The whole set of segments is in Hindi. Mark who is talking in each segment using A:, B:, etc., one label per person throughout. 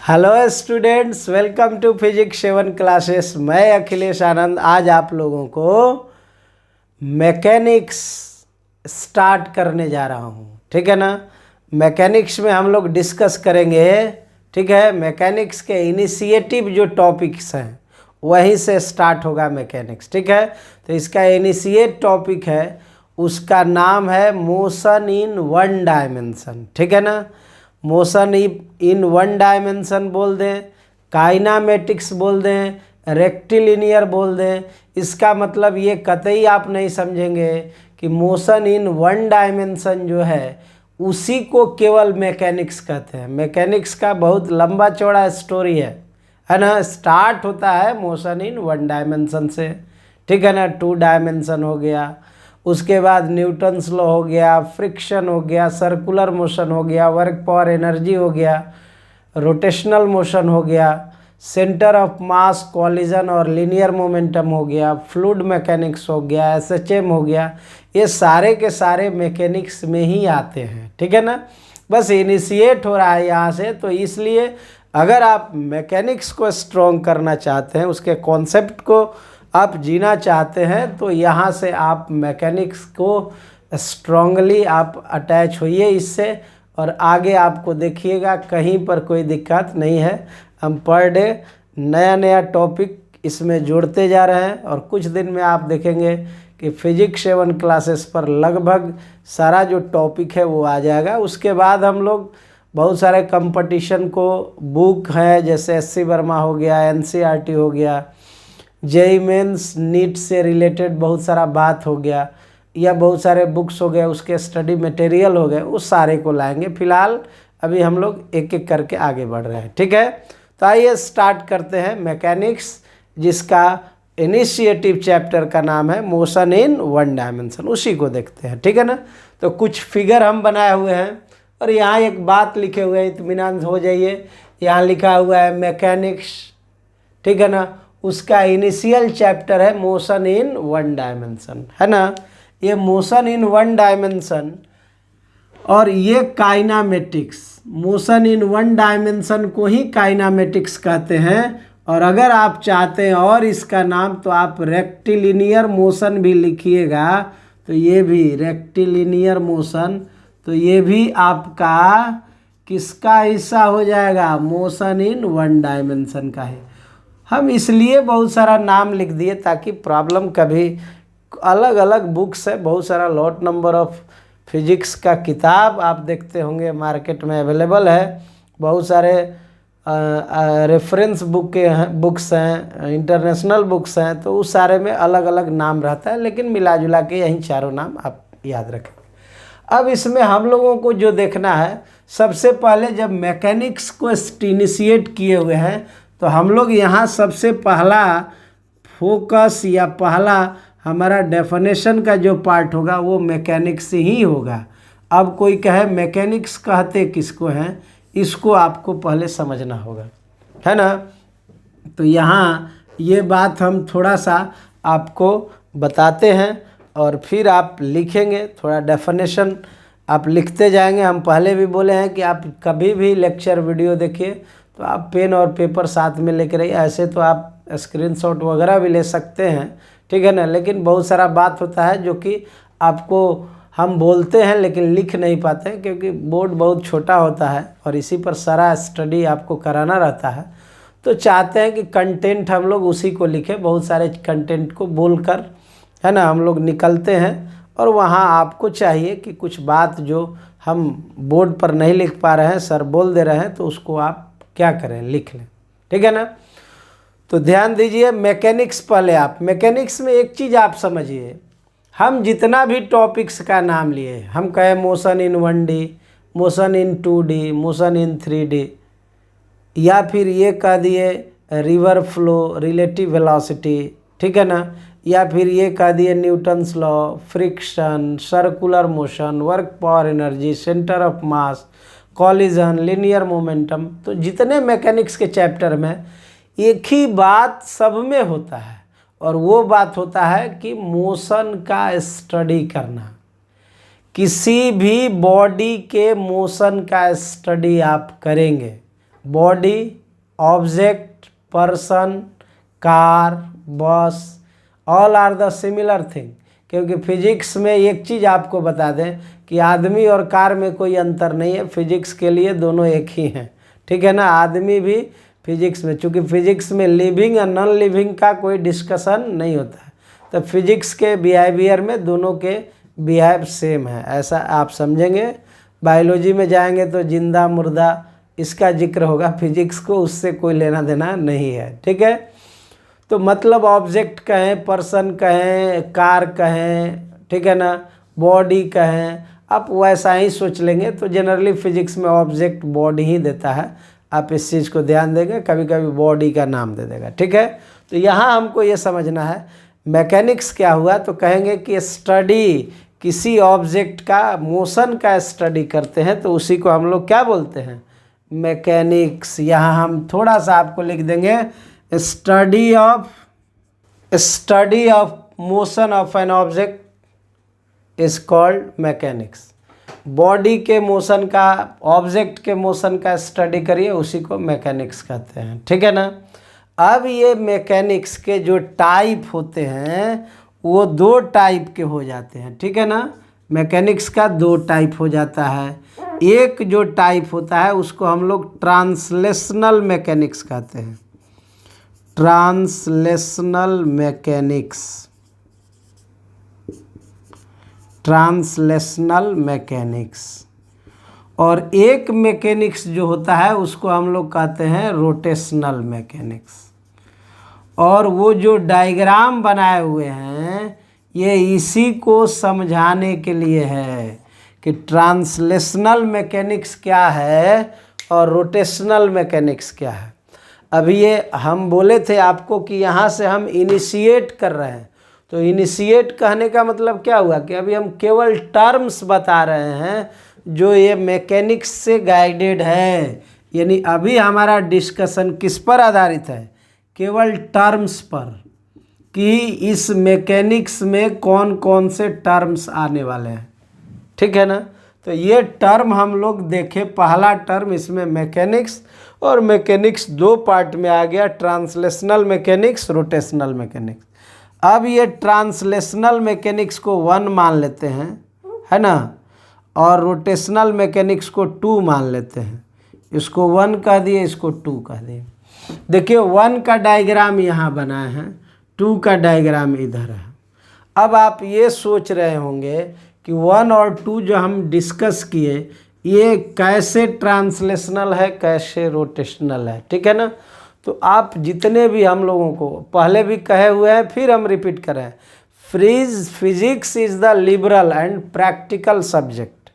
A: Hello students, welcome to physics 7 classes. मैं अखिलेश आनंद आज आप लोगों को मैकेनिक्स स्टार्ट करने जा रहा हूँ। ठीक है ना। मैकेनिक्स में हम लोग डिस्कस करेंगे। ठीक है, मैकेनिक्स के इनिशिएटिव जो टॉपिक्स हैं वहीं से स्टार्ट होगा मैकेनिक्स। ठीक है, तो इसका इनिशिएट टॉपिक है, उसका नाम है मोशन इन वन डायमेंशन। ठीक है ना। मोशन इन वन डायमेंशन बोल दें, काइनामेटिक्स बोल दें, रेक्टिलिनियर बोल दें। इसका मतलब ये कतई आप नहीं समझेंगे कि मोशन इन वन डायमेंशन जो है उसी को केवल मैकेनिक्स कहते हैं। मैकेनिक्स का बहुत लंबा चौड़ा स्टोरी है ना। स्टार्ट होता है मोशन इन वन डायमेंशन से। ठीक है ना। 2 डायमेंशन हो गया, उसके बाद न्यूटन्स लॉ हो गया, फ्रिक्शन हो गया, सर्कुलर मोशन हो गया, वर्क पावर एनर्जी हो गया, रोटेशनल मोशन हो गया, सेंटर ऑफ मास कॉलिजन और लीनियर मोमेंटम हो गया, फ्लूइड मैकेनिक्स हो गया, एसएचएम हो गया। ये सारे के सारे मैकेनिक्स में ही आते हैं। ठीक है ना। बस इनिशिएट हो रहा है यहाँ से, तो इसलिए अगर आप मैकेनिक्स को स्ट्रॉन्ग करना चाहते हैं, उसके कॉन्सेप्ट को आप जीना चाहते हैं, तो यहाँ से आप मैकेनिक्स को स्ट्रांगली आप अटैच होइए इससे, और आगे आपको देखिएगा कहीं पर कोई दिक्कत नहीं है। हम पर डे नया नया टॉपिक इसमें जोड़ते जा रहे हैं, और कुछ दिन में आप देखेंगे कि फिजिक्स 7 क्लासेस पर लगभग सारा जो टॉपिक है वो आ जाएगा। उसके बाद हम लोग बहुत सारे कंपटीशन को बुक है, जैसे एससी वर्मा हो गया, एनसीईआरटी हो गया, जेईई मेंस नीट से रिलेटेड बहुत सारा बात हो गया, या बहुत सारे बुक्स हो गए, उसके स्टडी मटेरियल हो गए, उस सारे को लाएंगे। फिलहाल अभी हम लोग एक एक करके आगे बढ़ रहे हैं। ठीक है, तो आइए स्टार्ट करते हैं मैकेनिक्स, जिसका इनिशिएटिव चैप्टर का नाम है मोशन इन वन डायमेंशन। उसी को देखते हैं। ठीक है ना। तो कुछ फिगर हम बनाए हुए हैं, और यहाँ एक बात लिखे हुए हैं, इत्मीनान हो जाइए। यहाँ लिखा हुआ है मैकेनिक्स। ठीक है ना। उसका इनिशियल चैप्टर है मोशन इन वन डायमेंशन, है ना। ये मोशन इन वन डायमेंशन और ये kinematics, motion in one dimension को ही काइनामेटिक्स कहते हैं। और अगर आप चाहते हैं और इसका नाम, तो आप रेक्टिलिनियर मोशन भी लिखिएगा, तो ये भी रेक्टिलिनियर मोशन, तो ये भी आपका किसका हिस्सा हो जाएगा, मोशन इन वन डायमेंशन का है। हम इसलिए बहुत सारा नाम लिख दिए ताकि प्रॉब्लम कभी, अलग अलग बुक्स है, बहुत सारा लॉट नंबर ऑफ फिजिक्स का किताब आप देखते होंगे मार्केट में अवेलेबल है। बहुत सारे रेफरेंस बुक्स हैं, इंटरनेशनल बुक्स हैं, तो उस सारे में अलग अलग नाम रहता है, लेकिन मिला जुला के यही चारों नाम आप याद रखें। अब इसमें हम लोगों को जो देखना है, सबसे पहले जब मैकेनिक्स को इनिशिएट किए हुए हैं, तो हम लोग यहाँ सबसे पहला फोकस या पहला हमारा डेफिनेशन का जो पार्ट होगा वो मैकेनिक्स ही होगा। अब कोई कहे मैकेनिक्स कहते किसको हैं, इसको आपको पहले समझना होगा, है ना। तो यहाँ ये बात हम थोड़ा सा आपको बताते हैं, और फिर आप लिखेंगे। थोड़ा डेफिनेशन आप लिखते जाएंगे। हम पहले भी बोले हैं कि आप कभी भी लेक्चर वीडियो देखिए तो आप पेन और पेपर साथ में लेकर रहिए। ऐसे तो आप स्क्रीनशॉट वगैरह भी ले सकते हैं, ठीक है ना। लेकिन बहुत सारा बात होता है जो कि आपको हम बोलते हैं लेकिन लिख नहीं पाते हैं, क्योंकि बोर्ड बहुत छोटा होता है और इसी पर सारा स्टडी आपको कराना रहता है। तो चाहते हैं कि कंटेंट हम लोग उसी को लिखें, बहुत सारे कंटेंट को बोलकर, है ना, हम लोग निकलते हैं। और वहाँ आपको चाहिए कि कुछ बात जो हम बोर्ड पर नहीं लिख पा रहे हैं, सर बोल दे रहे हैं, तो उसको आप क्या करें, लिख लें। ठीक है ना। तो ध्यान दीजिए, मैकेनिक्स पहले आप मैकेनिक्स में एक चीज़ आप समझिए, हम जितना भी टॉपिक्स का नाम लिए, हम कहें motion in 1D, motion in 2D, motion in 3D, या फिर ये कह दिए रिवर फ्लो, रिलेटिव वेलोसिटी, ठीक है ना, या फिर ये कह दिए Newton's law, friction, circular motion, work power energy, centre of mass, collision, linear momentum. तो जितने मैकेनिक्स के चैप्टर में एक ही बात सब में होता है, और वो बात होता है कि मोशन का स्टडी करना। किसी भी बॉडी के मोशन का स्टडी आप करेंगे, body, object, person, car, bus, all are the similar thing. क्योंकि फिजिक्स में एक चीज़ आपको बता दें कि आदमी और कार में कोई अंतर नहीं है, फिजिक्स के लिए दोनों एक ही हैं, ठीक है ना। आदमी भी फिजिक्स में, चूँकि फिजिक्स में लिविंग और नॉन लिविंग का कोई डिस्कशन नहीं होता है, तो फिजिक्स के बिहेवियर में दोनों के बिहेव सेम है, ऐसा आप समझेंगे। बायोलॉजी में जाएंगे तो जिंदा मुर्दा इसका जिक्र होगा, फिजिक्स को उससे कोई लेना देना नहीं है, ठीक है। तो मतलब ऑब्जेक्ट कहें, पर्सन कहें, कार कहें, ठीक है ना, बॉडी कहें, आप वैसा ही सोच लेंगे। तो जनरली फिजिक्स में ऑब्जेक्ट बॉडी ही देता है, आप इस चीज़ को ध्यान देंगे, कभी कभी बॉडी का नाम दे देगा, ठीक है। तो यहाँ हमको ये समझना है मैकेनिक्स क्या हुआ, तो कहेंगे कि स्टडी, किसी ऑब्जेक्ट का मोशन का स्टडी करते हैं तो उसी को हम लोग क्या बोलते हैं, मैकेनिक्स। यहाँ हम थोड़ा सा आपको लिख देंगे, study of motion of an object is called mechanics. Body के मोशन का, ऑब्जेक्ट के मोशन का स्टडी करिए, उसी को मैकेनिक्स कहते हैं, ठीक है ना। अब ये मैकेनिक्स के जो टाइप होते हैं वो दो टाइप के हो जाते हैं, ठीक है ना। मैकेनिक्स का दो टाइप हो जाता है। एक जो टाइप होता है उसको हम लोग ट्रांसलेशनल मैकेनिक्स कहते हैं, ट्रांसलेशनल मैकेनिक्स, ट्रांसलेशनल मैकेनिक्स। और एक मैकेनिक्स जो होता है उसको हम लोग कहते हैं रोटेशनल मैकेनिक्स। और वो जो डायग्राम बनाए हुए हैं ये इसी को समझाने के लिए है कि ट्रांसलेशनल मैकेनिक्स क्या है और रोटेशनल मैकेनिक्स क्या है। अभी ये हम बोले थे आपको कि यहाँ से हम इनिशिएट कर रहे हैं, तो इनिशिएट कहने का मतलब क्या हुआ कि अभी हम केवल टर्म्स बता रहे हैं जो ये मैकेनिक्स से गाइडेड है। यानी अभी हमारा डिस्कशन किस पर आधारित है, केवल टर्म्स पर, कि इस मैकेनिक्स में कौन कौन से टर्म्स आने वाले हैं, ठीक है ना। तो ये टर्म हम लोग देखें, पहला टर्म इसमें मैकेनिक्स, और मैकेनिक्स दो पार्ट में आ गया, ट्रांसलेशनल मैकेनिक्स, रोटेशनल मैकेनिक्स। अब ये ट्रांसलेशनल मैकेनिक्स को 1 मान लेते हैं, है ना, और रोटेशनल मैकेनिक्स को 2 मान लेते हैं। इसको 1 कह दिए, इसको 2 कह दिए। देखिए 1 का डायग्राम यहाँ बना है, 2 का डायग्राम इधर है। अब आप ये सोच रहे होंगे कि 1 और 2 जो हम डिस्कस किए ये कैसे ट्रांसलेशनल है, कैसे रोटेशनल है, ठीक है ना। तो आप जितने भी हम लोगों को पहले भी कहे हुए हैं, फिर हम रिपीट कर रहे हैं, physics is the liberal and practical subject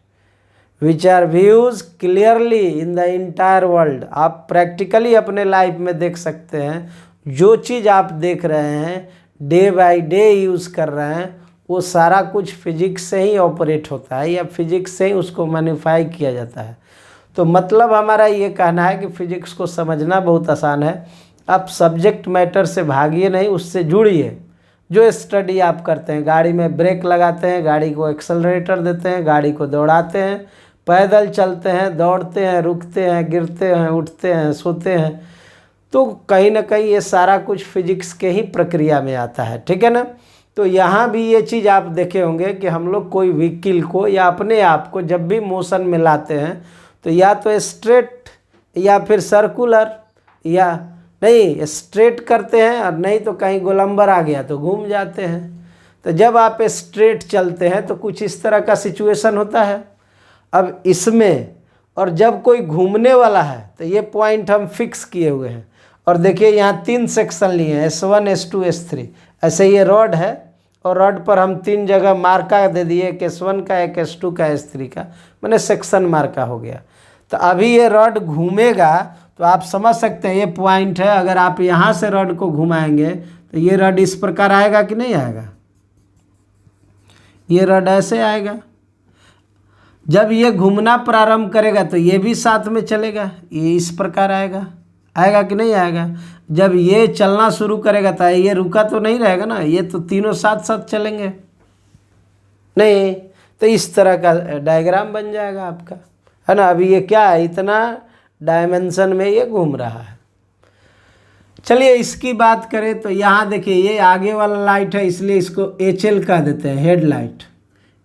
A: which are views clearly in the entire world. आप प्रैक्टिकली अपने लाइफ में देख सकते हैं, जो चीज़ आप देख रहे हैं, डे बाय डे यूज़ कर रहे हैं, वो सारा कुछ फिजिक्स से ही ऑपरेट होता है, या फिजिक्स से ही उसको मैनिफाई किया जाता है। तो मतलब हमारा ये कहना है कि फिजिक्स को समझना बहुत आसान है। आप सब्जेक्ट मैटर से भागिए नहीं, उससे जुड़िए। जो स्टडी आप करते हैं, गाड़ी में ब्रेक लगाते हैं, गाड़ी को एक्सेलरेटर देते हैं, गाड़ी को दौड़ाते हैं, पैदल चलते हैं, दौड़ते हैं, रुकते हैं, गिरते हैं, उठते हैं, सोते हैं, तो कहीं ना कहीं ये सारा कुछ फिजिक्स के ही प्रक्रिया में आता है, ठीक है ना। तो यहाँ भी ये चीज़ आप देखे होंगे कि हम लोग कोई व्हीकल को या अपने आप को जब भी मोशन में लाते हैं तो या तो स्ट्रेट या फिर सर्कुलर, या नहीं स्ट्रेट करते हैं, और नहीं तो कहीं गोलंबर आ गया तो घूम जाते हैं। तो जब आप स्ट्रेट चलते हैं तो कुछ इस तरह का सिचुएशन होता है। अब इसमें और जब कोई घूमने वाला है तो ये पॉइंट हम फिक्स किए हुए हैं। और देखिए यहाँ 3 सेक्शन लिए हैं, S1 S2 S3। ऐसे ये रॉड है और रॉड पर हम 3 जगह मार्का दे दिए, एक S1 का, एक S2 का, S3 का, मैंने सेक्शन मार्का हो गया। तो अभी ये रॉड घूमेगा तो आप समझ सकते हैं ये पॉइंट है। अगर आप यहाँ से रॉड को घुमाएंगे तो ये रॉड इस प्रकार आएगा कि नहीं आएगा, ये रॉड ऐसे आएगा। जब ये घूमना प्रारंभ करेगा तो ये भी साथ में चलेगा, ये इस प्रकार आएगा, आएगा कि नहीं आएगा। जब ये चलना शुरू करेगा तो ये रुका तो नहीं रहेगा ना, ये तो तीनों साथ साथ चलेंगे नहीं। तो इस तरह का डायग्राम बन जाएगा आपका, है ना। अभी ये क्या है, इतना डायमेंशन में ये घूम रहा है। चलिए इसकी बात करें तो यहाँ देखिए ये आगे वाला लाइट है, इसलिए इसको HL का देते हैं हेडलाइट,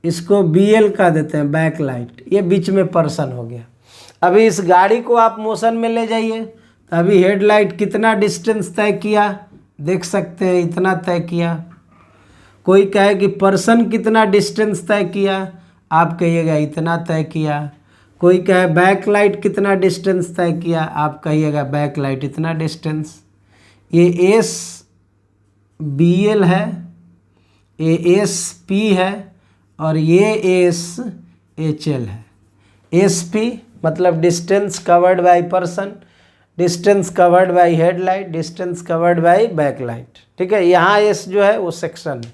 A: इसको BL का देते हैं बैक लाइट। ये बीच में पर्सन हो गया। अभी इस गाड़ी को आप मोशन में ले जाइए, तो अभी हेडलाइट कितना डिस्टेंस तय किया देख सकते हैं, इतना तय किया। कोई कहे कि पर्सन कितना डिस्टेंस तय किया, आप कहिएगा इतना तय किया। कोई कहे बैक लाइट कितना डिस्टेंस तय किया, आप कहिएगा बैक लाइट इतना डिस्टेंस। ये SBL है, ये SP है और ये SHL है। SP मतलब distance covered by person, distance covered by headlight, distance covered by backlight. ठीक है, यहाँ S जो है वो सेक्शन है।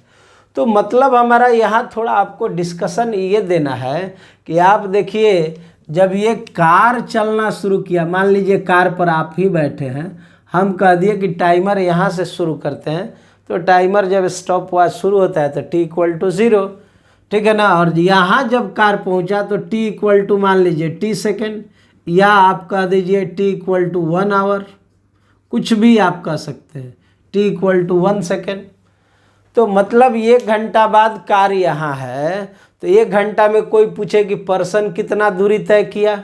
A: तो मतलब हमारा यहाँ थोड़ा आपको डिस्कशन ये देना है कि आप देखिए जब ये कार चलना शुरू किया, मान लीजिए कार पर आप ही बैठे हैं, हम कह दिए कि टाइमर यहाँ से शुरू करते हैं, तो टाइमर जब स्टॉप वॉच शुरू होता है तो t=0, ठीक है ना। और यहाँ जब कार पहुँचा तो t मान लीजिए t सेकेंड, या आप कह दीजिए t=1 आवर, कुछ भी आप कह सकते हैं, t=1 सेकेंड। तो मतलब 1 घंटा बाद कार यहाँ है, तो 1 घंटा में कोई पूछे कि पर्सन कितना दूरी तय किया,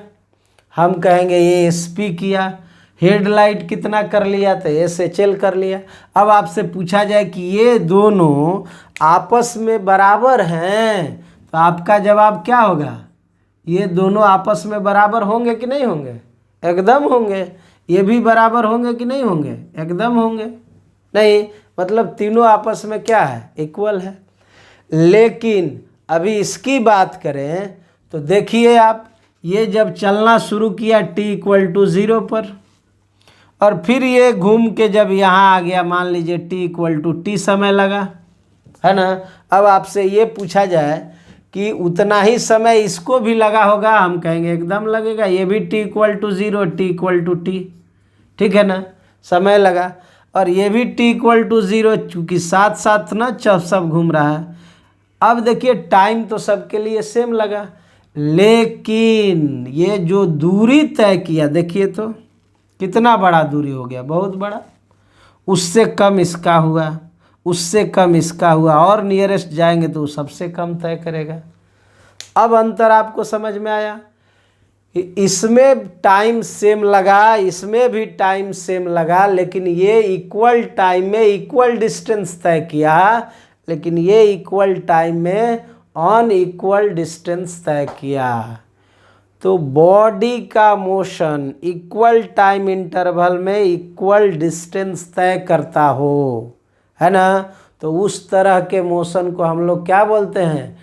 A: हम कहेंगे ये SP किया। हेडलाइट कितना कर लिया, तो SHL कर लिया। अब आपसे पूछा जाए कि ये दोनों आपस में बराबर हैं, तो आपका जवाब क्या होगा? ये दोनों आपस में बराबर होंगे कि नहीं होंगे? एकदम होंगे। ये भी बराबर होंगे कि नहीं होंगे? एकदम होंगे। नहीं, मतलब तीनों आपस में क्या है? इक्वल है। लेकिन अभी इसकी बात करें तो देखिए आप, ये जब चलना शुरू किया t=0 पर, और फिर ये घूम के जब यहाँ आ गया, मान लीजिए t=t समय लगा, है ना। अब आपसे ये पूछा जाए कि उतना ही समय इसको भी लगा होगा, हम कहेंगे एकदम लगेगा। ये भी t=0, t=t, ठीक है ना, समय लगा। और ये भी t=0, चूँकि साथ साथ ना सब घूम रहा है। अब देखिए टाइम तो सबके लिए सेम लगा, लेकिन ये जो दूरी तय किया, देखिए तो कितना बड़ा दूरी हो गया, बहुत बड़ा। उससे कम इसका हुआ, उससे कम इसका हुआ, और नियरेस्ट जाएंगे तो सबसे कम तय करेगा। अब अंतर आपको समझ में आया? इसमें टाइम सेम लगा, इसमें भी टाइम सेम लगा, लेकिन ये इक्वल टाइम में इक्वल डिस्टेंस तय किया, लेकिन ये इक्वल टाइम में अनइक्वल डिस्टेंस तय किया। तो बॉडी का मोशन इक्वल टाइम इंटरवल में इक्वल डिस्टेंस तय करता हो, है ना। तो उस तरह के मोशन को हम लोग क्या बोलते हैं?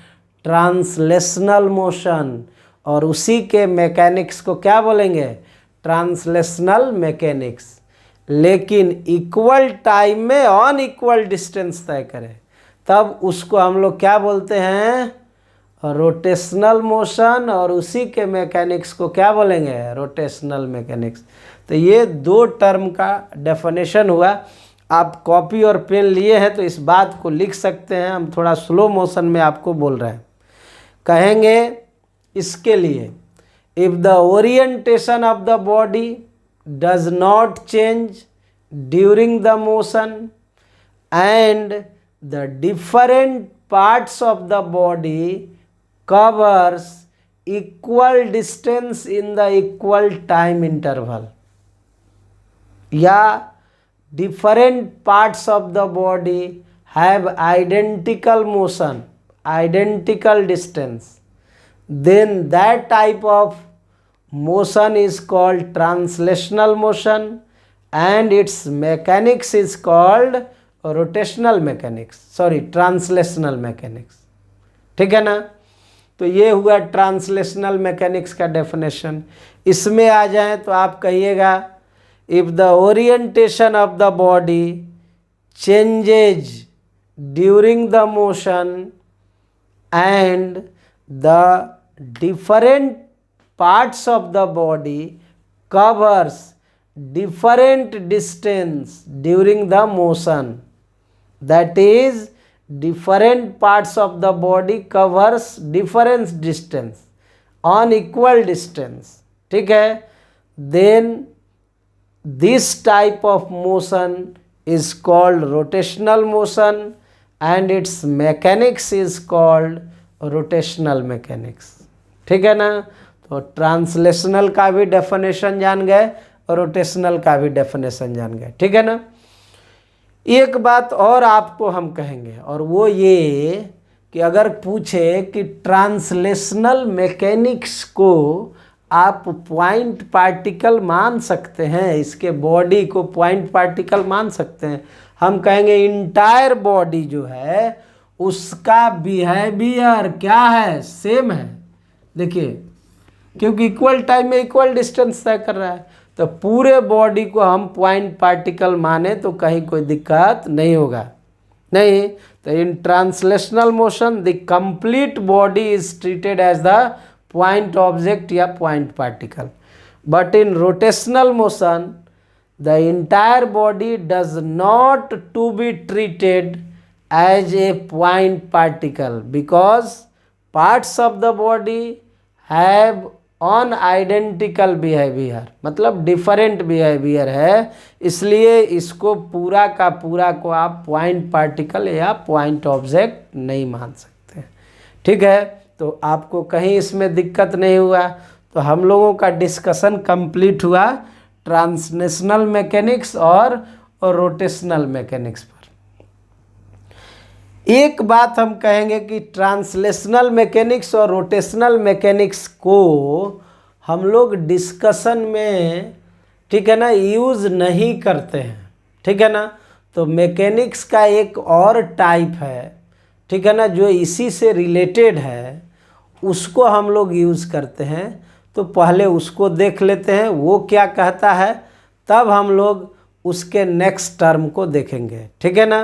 A: Translational motion. और उसी के मैकेनिक्स को क्या बोलेंगे? Translational mechanics. लेकिन इक्वल टाइम में अनइक्वल डिस्टेंस तय करें, तब उसको हम लोग क्या बोलते हैं? Rotational motion. और उसी के मैकेनिक्स को क्या बोलेंगे? Rotational mechanics. तो ये दो टर्म का डेफिनेशन हुआ। आप कॉपी और पेन लिए हैं तो इस बात को लिख सकते हैं। हम थोड़ा स्लो मोशन में आपको बोल रहे हैं। कहेंगे इसके लिए, if the orientation of the body does not change during the motion and the different parts of the body covers equal distance in the equal time interval, या different parts of the body have identical motion, identical distance, then that type of motion is called translational motion and its mechanics is called rotational mechanics, translational mechanics। ठीक है ना। तो ये हुआ ट्रांसलेशनल मैकेनिक्स का डेफिनेशन। इसमें आ जाए तो आप कहिएगा, if the orientation of the body changes during the motion and the different parts of the body covers different distance during the motion, that is different parts of the body covers different distance on equal distance। ठीक है, then this type of motion is called rotational motion and its mechanics is called rotational mechanics। ठीक है ना। तो ट्रांसलेशनल का भी डेफिनेशन जान गए और रोटेशनल का भी डेफिनेशन जान गए। ठीक है ना। एक बात और आपको हम कहेंगे और वो ये कि अगर पूछे कि ट्रांसलेशनल मैकेनिक्स को आप पॉइंट पार्टिकल मान सकते हैं, इसके बॉडी को पॉइंट पार्टिकल मान सकते हैं, हम कहेंगे इंटायर बॉडी जो है उसका बिहेवियर क्या है, सेम है। देखिए, क्योंकि इक्वल टाइम में इक्वल डिस्टेंस तय कर रहा है, तो पूरे बॉडी को हम पॉइंट पार्टिकल माने तो कहीं कोई दिक्कत नहीं होगा। नहीं तो in translational motion the complete body is treated as the point object या point particle, but in rotational motion the entire body does not to be treated as a point particle because parts of the body have non identical behaviour, मतलब डिफरेंट बिहेवियर है, इसलिए इसको पूरा का पूरा को आप पॉइंट पार्टिकल या पॉइंट ऑब्जेक्ट नहीं मान सकते। ठीक है, तो आपको कहीं इसमें दिक्कत नहीं हुआ। तो हम लोगों का डिस्कशन कंप्लीट हुआ ट्रांसलेशनल मैकेनिक्स और रोटेशनल मैकेनिक्स पर। एक बात हम कहेंगे कि ट्रांसलेशनल मैकेनिक्स और रोटेशनल मैकेनिक्स को हम लोग डिस्कशन में, ठीक है ना, यूज़ नहीं करते हैं। ठीक है ना। तो मैकेनिक्स का एक और टाइप है, ठीक है ना, जो इसी से रिलेटेड है, उसको हम लोग यूज़ करते हैं। तो पहले उसको देख लेते हैं वो क्या कहता है, तब हम लोग उसके नेक्स्ट टर्म को देखेंगे। ठीक है ना।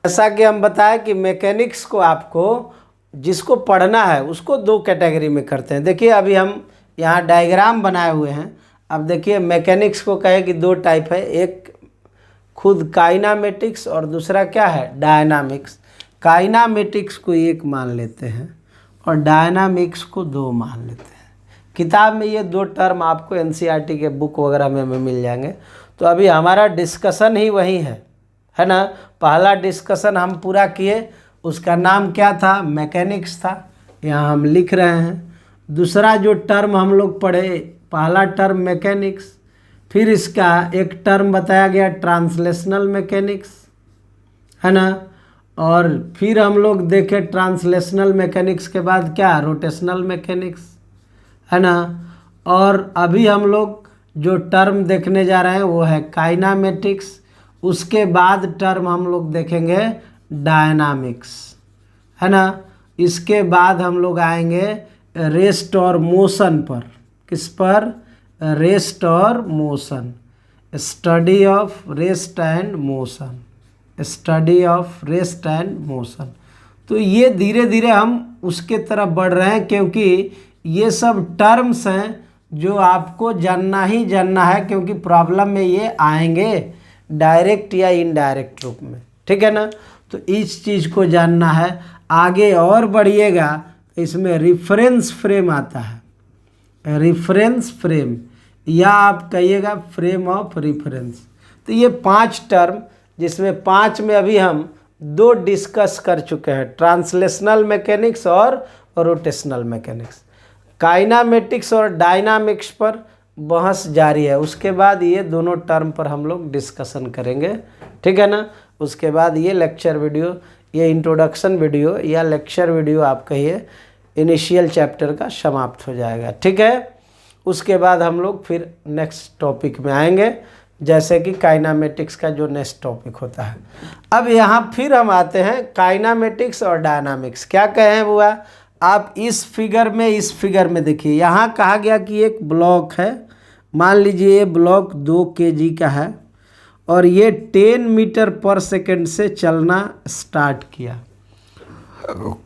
A: जैसा कि हम बताएं कि मैकेनिक्स को आपको जिसको पढ़ना है उसको दो कैटेगरी में करते हैं। देखिए, अभी हम यहाँ डायग्राम बनाए हुए हैं। अब देखिए, मैकेनिक्स को कहे कि दो टाइप है, एक खुद काइनामेटिक्स और दूसरा क्या है, डायनामिक्स। काइनामेटिक्स को एक मान लेते हैं और डायनामिक्स को दो मान लेते हैं। किताब में ये दो टर्म आपको एनसीईआरटी के बुक वगैरह में मिल जाएंगे। तो अभी हमारा डिस्कशन ही वही है ना। पहला डिस्कशन हम पूरा किए, उसका नाम क्या था, मैकेनिक्स था, यहाँ हम लिख रहे हैं। दूसरा जो टर्म हम लोग पढ़े, पहला टर्म मैकेनिक्स, फिर इसका एक टर्म बताया गया ट्रांसलेशनल मैकेनिक्स, है ना। और फिर हम लोग देखे ट्रांसलेशनल मैकेनिक्स के बाद क्या, रोटेशनल मैकेनिक्स, है ना। और अभी हम लोग जो टर्म देखने जा रहे हैं वो है काइनामेटिक्स। उसके बाद टर्म हम लोग देखेंगे डायनामिक्स, है ना। इसके बाद हम लोग आएंगे रेस्ट और मोशन पर। किस पर, रेस्ट और motion, study of rest and motion, study of rest and motion. तो ये धीरे धीरे हम उसके तरफ बढ़ रहे हैं, क्योंकि ये सब टर्म्स हैं जो आपको जानना ही जानना है, क्योंकि प्रॉब्लम में ये आएंगे डायरेक्ट या इनडायरेक्ट रूप में। ठीक है ना। तो इस चीज़ को जानना है। आगे और बढ़िएगा, इसमें रेफरेंस फ्रेम आता है, रेफरेंस फ्रेम, या आप कहिएगा फ्रेम ऑफ रेफरेंस। तो ये 5 टर्म, जिसमें 5 में अभी हम 2 डिस्कस कर चुके हैं, ट्रांसलेशनल मैकेनिक्स और रोटेशनल मैकेनिक्स। काइनामेटिक्स और डायनामिक्स पर बहस जारी है। उसके बाद ये दोनों टर्म पर हम लोग डिस्कशन करेंगे। ठीक है ना। उसके बाद ये लेक्चर वीडियो, ये इंट्रोडक्शन वीडियो या लेक्चर वीडियो आप कहिए, इनिशियल चैप्टर का समाप्त हो जाएगा। ठीक है। उसके बाद हम लोग फिर नेक्स्ट टॉपिक में आएंगे, जैसे कि काइनामेटिक्स का जो नेक्स्ट टॉपिक होता है। अब यहाँ फिर हम आते हैं काइनामेटिक्स और डायनामिक्स। क्या कहें हुआ, आप इस फिगर में देखिए, यहाँ कहा गया कि एक ब्लॉक है, मान लीजिए ये ब्लॉक 2 kg का है और ये 10 मीटर पर सेकंड से चलना स्टार्ट किया।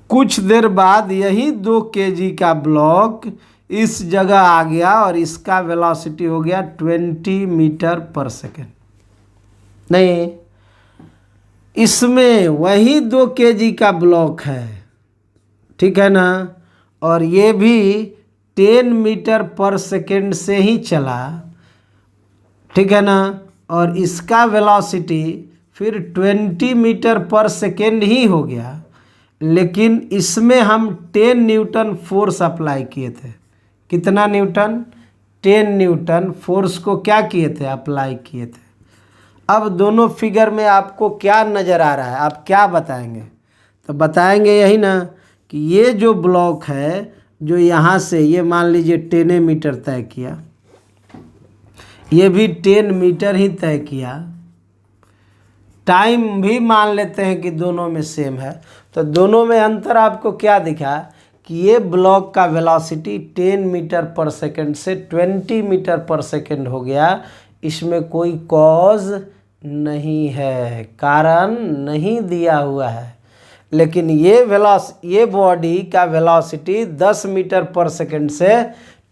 A: कुछ देर बाद यही 2 kg का ब्लॉक इस जगह आ गया और इसका वेलोसिटी हो गया 20 मीटर पर सेकंड। नहीं, इसमें वही 2 kg का ब्लॉक है, ठीक है ना, और ये भी 10 मीटर पर सेकंड से ही चला, ठीक है ना। और इसका वेलोसिटी फिर 20 मीटर पर सेकेंड ही हो गया, लेकिन इसमें हम 10 न्यूटन फोर्स अप्लाई किए थे। कितना न्यूटन? 10 न्यूटन फोर्स को क्या किए थे? अप्लाई किए थे। अब दोनों फिगर में आपको क्या नज़र आ रहा है, आप क्या बताएंगे? तो बताएंगे यही ना कि ये जो ब्लॉक है, जो यहाँ से ये मान लीजिए 10 मीटर तय किया, ये भी 10 मीटर ही तय किया, टाइम भी मान लेते हैं कि दोनों में सेम है, तो दोनों में अंतर आपको क्या दिखा कि ये ब्लॉक का वेलोसिटी 10 मीटर पर सेकंड से 20 मीटर पर सेकंड हो गया। इसमें कोई कॉज नहीं है, कारण नहीं दिया हुआ है। लेकिन ये बॉडी का वेलोसिटी 10 मीटर पर सेकंड से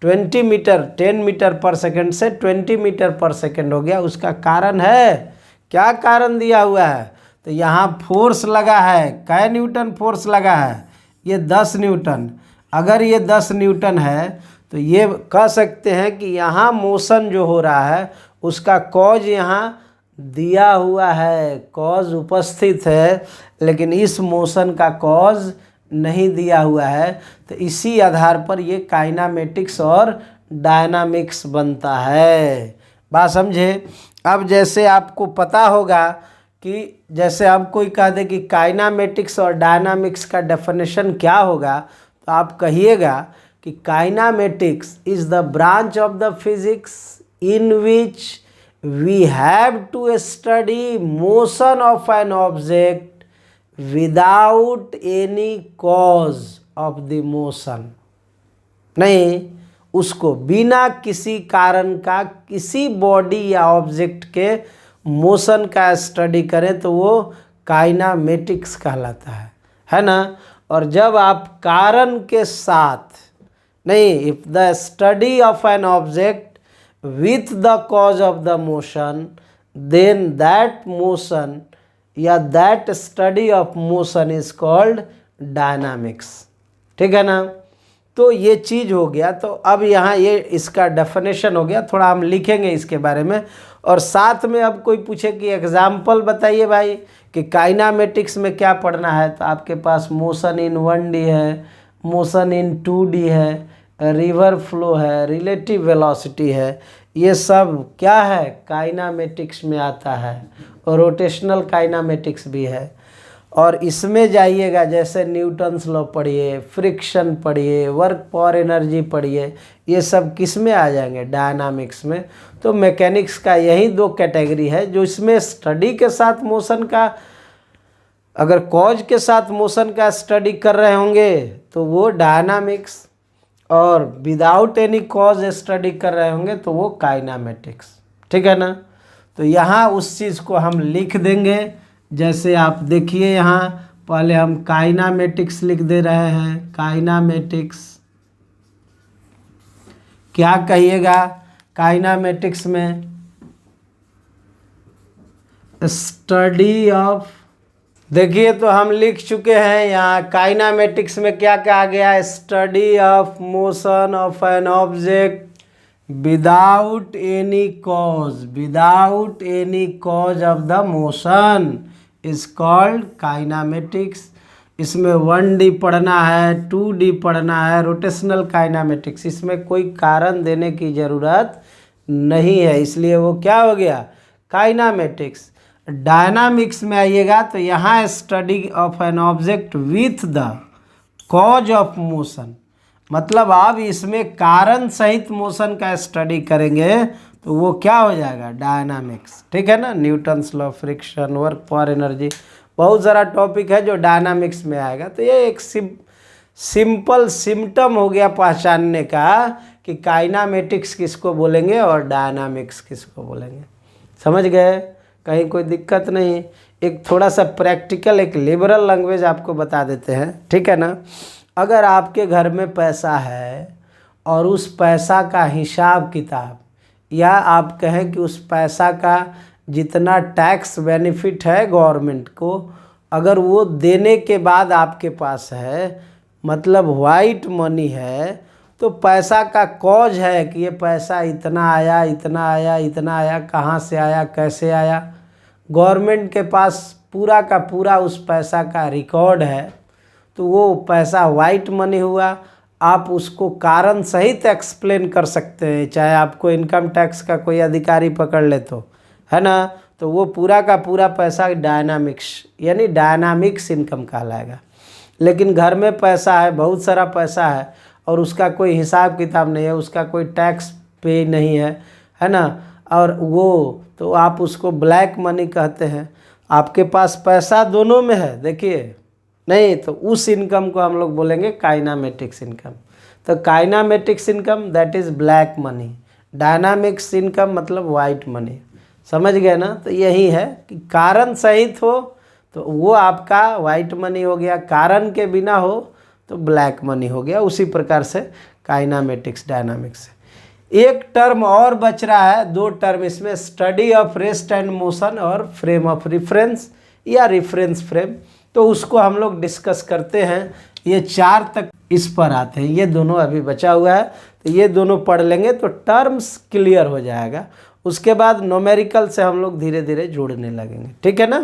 A: 20 मीटर 10 मीटर पर सेकंड से 20 मीटर पर सेकंड हो गया। उसका कारण है, क्या कारण दिया हुआ है? तो यहाँ फोर्स लगा है, कै न्यूटन फोर्स लगा है? ये 10 न्यूटन। अगर ये 10 न्यूटन है तो ये कह सकते हैं कि यहाँ मोशन जो हो रहा है उसका कॉज यहाँ दिया हुआ है, कॉज उपस्थित है, लेकिन इस मोशन का कॉज नहीं दिया हुआ है। तो इसी आधार पर ये काइनामेटिक्स और डायनामिक्स बनता है। बात समझे? अब जैसे आपको पता होगा कि जैसे हम कोई कह दे कि काइनामेटिक्स और डायनामिक्स का डेफिनेशन क्या होगा, तो आप कहिएगा कि kinematics is the branch of the physics in which we have to study motion of an object without any cause of the motion. नहीं, उसको बिना किसी कारण का किसी बॉडी या ऑब्जेक्ट के मोशन का स्टडी करें तो वो काइनामेटिक्स कहलाता है ना। और जब आप कारण के साथ नहीं, if the study of an object with the cause of the motion, then that motion या that study of motion is called dynamics. ठीक है ना। तो ये चीज़ हो गया। तो अब यहाँ ये इसका डेफिनेशन हो गया, थोड़ा हम लिखेंगे इसके बारे में। और साथ में अब कोई पूछे कि एग्जाम्पल बताइए भाई कि काइनामेटिक्स में क्या पढ़ना है, तो आपके पास मोशन इन 1D है, मोशन इन 2D है, रिवर फ्लो है, रिलेटिव वेलोसिटी है, ये सब क्या है? काइनामेटिक्स में आता है। और रोटेशनल काइनामेटिक्स भी है। और इसमें जाइएगा जैसे न्यूटन्स लॉ पढ़िए, फ्रिक्शन पढ़िए, वर्क पावर एनर्जी पढ़िए, ये सब किस में आ जाएंगे? डायनामिक्स में। तो मैकेनिक्स का यही 2 कैटेगरी है, जो इसमें स्टडी के साथ मोशन का, अगर कॉज के साथ मोशन का स्टडी कर रहे होंगे तो वो डायनामिक्स, और विदाउट एनी कॉज स्टडी कर रहे होंगे तो वो काइनामेटिक्स। ठीक है ना। तो यहाँ उस चीज़ को हम लिख देंगे। जैसे आप देखिए, यहाँ पहले हम काइनामेटिक्स लिख दे रहे हैं। काइनामेटिक्स क्या कहिएगा? काइनामेटिक्स में स्टडी ऑफ, देखिए तो हम लिख चुके हैं यहाँ काइनामेटिक्स में क्या क्या आ गया? Study of motion of an object without any cause, without any cause of the motion is called kinematics. इसमें 1D पढ़ना है, 2D पढ़ना है, रोटेशनल काइनामेटिक्स। इसमें कोई कारण देने की ज़रूरत नहीं है, इसलिए वो क्या हो गया? काइनामेटिक्स। डायनामिक्स में आइएगा तो यहाँ study of an object with the cause of motion, मतलब आप इसमें कारण सहित मोशन का स्टडी करेंगे तो वो क्या हो जाएगा? डायनामिक्स। ठीक है ना। Newton's law, friction, work power energy, बहुत सारा टॉपिक है जो डायनामिक्स में आएगा। तो ये एक सिंपल सिम्टम हो गया पहचानने का कि काइनामेटिक्स किसको बोलेंगे और डायनामिक्स किसको बोलेंगे। समझ गए? कहीं कोई दिक्कत नहीं। एक थोड़ा सा प्रैक्टिकल, एक लिबरल लैंग्वेज आपको बता देते हैं। ठीक है ना। अगर आपके घर में पैसा है और उस पैसा का हिसाब किताब, या आप कहें कि उस पैसा का जितना टैक्स बेनिफिट है गवर्नमेंट को, अगर वो देने के बाद आपके पास है, मतलब वाइट मनी है, तो पैसा का कॉज है कि ये पैसा इतना आया, इतना आया, इतना आया, कहाँ से आया, कैसे आया। गवर्नमेंट के पास पूरा का पूरा उस पैसा का रिकॉर्ड है, तो वो पैसा वाइट मनी हुआ। आप उसको कारण सहित एक्सप्लेन कर सकते हैं, चाहे आपको इनकम टैक्स का कोई अधिकारी पकड़ ले तो, है ना। तो वो पूरा का पूरा पैसा डायनामिक्स यानी डायनामिक्स इनकम कहलाएगा। लेकिन घर में पैसा है, बहुत सारा पैसा है और उसका कोई हिसाब किताब नहीं है, उसका कोई टैक्स पे नहीं है ना, और वो तो आप उसको ब्लैक मनी कहते हैं। आपके पास पैसा दोनों में है, देखिए, नहीं तो उस इनकम को हम लोग बोलेंगे काइनामेटिक्स इनकम। तो kinematics income that is black money, dynamics income मतलब वाइट मनी। समझ गए ना। तो यही है कि कारण सहित हो तो वो आपका वाइट मनी हो गया, कारण के बिना हो तो ब्लैक मनी हो गया। उसी प्रकार से काइनामेटिक्स डायनामिक्स। एक टर्म और बच रहा है, दो टर्म इसमें, study of rest and motion और फ्रेम ऑफ रेफरेंस या रेफरेंस फ्रेम। तो उसको हम लोग डिस्कस करते हैं। ये 4 तक इस पर आते हैं, ये दोनों अभी बचा हुआ है, तो ये दोनों पढ़ लेंगे तो टर्म्स क्लियर हो जाएगा। उसके बाद न्यूमेरिकल से हम लोग धीरे धीरे जोड़ने लगेंगे, ठीक है ना,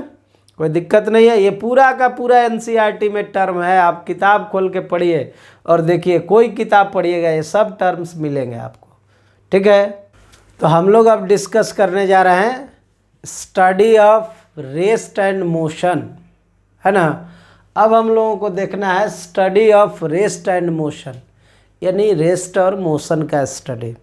A: कोई दिक्कत नहीं है। ये पूरा का पूरा एनसीईआरटी में टर्म है, आप किताब खोल के पढ़िए और देखिए, कोई किताब पढ़िएगा ये सब टर्म्स मिलेंगे आपको, ठीक है। तो हम लोग अब डिस्कस करने जा रहे हैं study of rest and motion, है ना। अब हम लोगों को देखना है study of rest and motion, यानी रेस्ट और मोशन का स्टडी।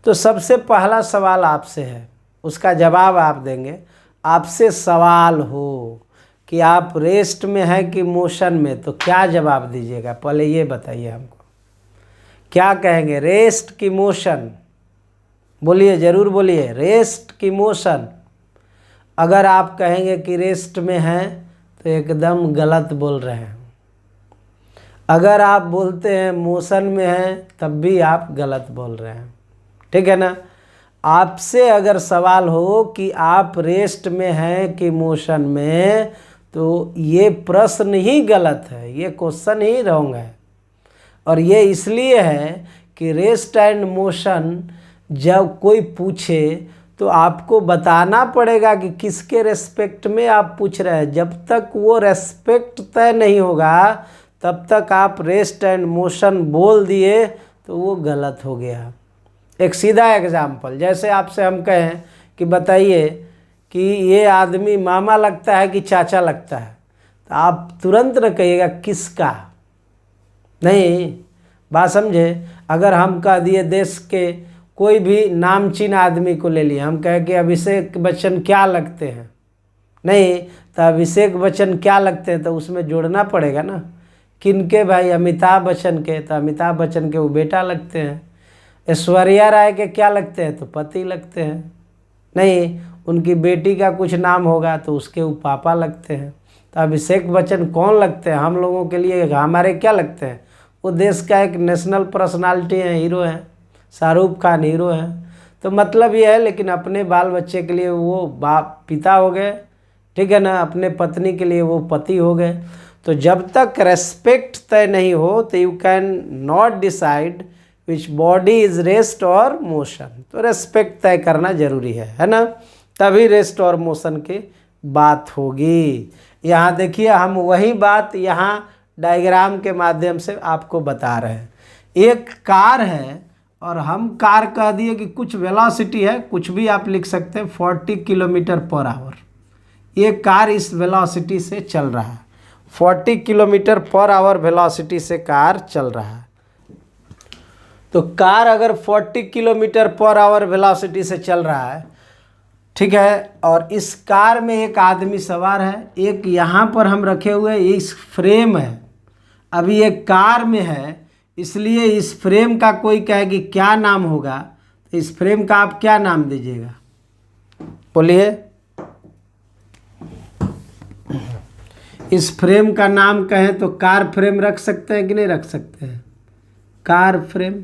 A: तो सबसे पहला सवाल आपसे है, उसका जवाब आप देंगे। आपसे सवाल हो कि आप रेस्ट में हैं कि मोशन में, तो क्या जवाब दीजिएगा, पहले ये बताइए हमको, क्या कहेंगे, रेस्ट की मोशन? बोलिए, ज़रूर बोलिए, रेस्ट की मोशन। अगर आप कहेंगे कि रेस्ट में हैं तो एकदम गलत बोल रहे हैं। अगर आप बोलते हैं मोशन में हैं तब भी आप गलत बोल रहे हैं, ठीक है ना। आपसे अगर सवाल हो कि आप रेस्ट में हैं कि मोशन में, तो ये प्रश्न ही गलत है, ये क्वेश्चन ही रॉन्ग है। और ये इसलिए है कि रेस्ट एंड मोशन जब कोई पूछे तो आपको बताना पड़ेगा कि किसके रेस्पेक्ट में आप पूछ रहे हैं। जब तक वो रेस्पेक्ट तय नहीं होगा तब तक आप रेस्ट एंड मोशन बोल दिए तो वो गलत हो गया। एक सीधा एग्जाम्पल, जैसे आपसे हम कहें कि बताइए कि ये आदमी मामा लगता है कि चाचा लगता है, तो आप तुरंत न कहिएगा किसका, नहीं, बात समझे। अगर हम कह दिए देश के कोई भी नामचीन आदमी को ले लिए, हम कहें कि अभिषेक बच्चन क्या लगते हैं, नहीं, तो अभिषेक बच्चन क्या लगते हैं तो उसमें जोड़ना पड़ेगा ना, किनके भाई, अमिताभ बच्चन के, तो अमिताभ बच्चन के वो बेटा लगते हैं। ऐश्वर्या राय के क्या लगते हैं तो पति लगते हैं, नहीं, उनकी बेटी का कुछ नाम होगा तो उसके वो पापा लगते हैं। तो अभिषेक बच्चन कौन लगते हैं हम लोगों के लिए, हमारे क्या लगते हैं, वो देश का एक नेशनल पर्सनालिटी है, हीरो हैं, शाहरुख खान हीरो हैं। तो मतलब ये है, लेकिन अपने बाल बच्चे के लिए वो बाप पिता हो गए, ठीक है ना, अपने पत्नी के लिए वो पति हो गए। तो जब तक रेस्पेक्ट तय नहीं हो तो you can not decide which body is rest और मोशन। तो रेस्पेक्ट तय करना जरूरी है ना, तभी रेस्ट और मोशन की बात होगी। यहाँ देखिए, हम वही बात यहाँ डायग्राम के माध्यम से आपको बता रहे हैं। एक कार है और हम कार कह दिए कि कुछ वेलोसिटी है, कुछ भी आप लिख सकते हैं, 40 किलोमीटर पर आवर। ये कार इस वेलोसिटी से चल रहा है, 40 किलोमीटर पर आवर वेलोसिटी से कार चल रहा है। तो कार अगर 40 किलोमीटर पर आवर वेलोसिटी से चल रहा है, ठीक है, और इस कार में एक आदमी सवार है, एक यहाँ पर हम रखे हुए इस फ्रेम है। अभी एक कार में है, इसलिए इस फ्रेम का कोई कहे कि क्या नाम होगा, तो इस फ्रेम का आप क्या नाम दीजिएगा, बोलिए। इस फ्रेम का नाम कहें तो कार फ्रेम रख सकते हैं कि नहीं रख सकते हैं, कार फ्रेम।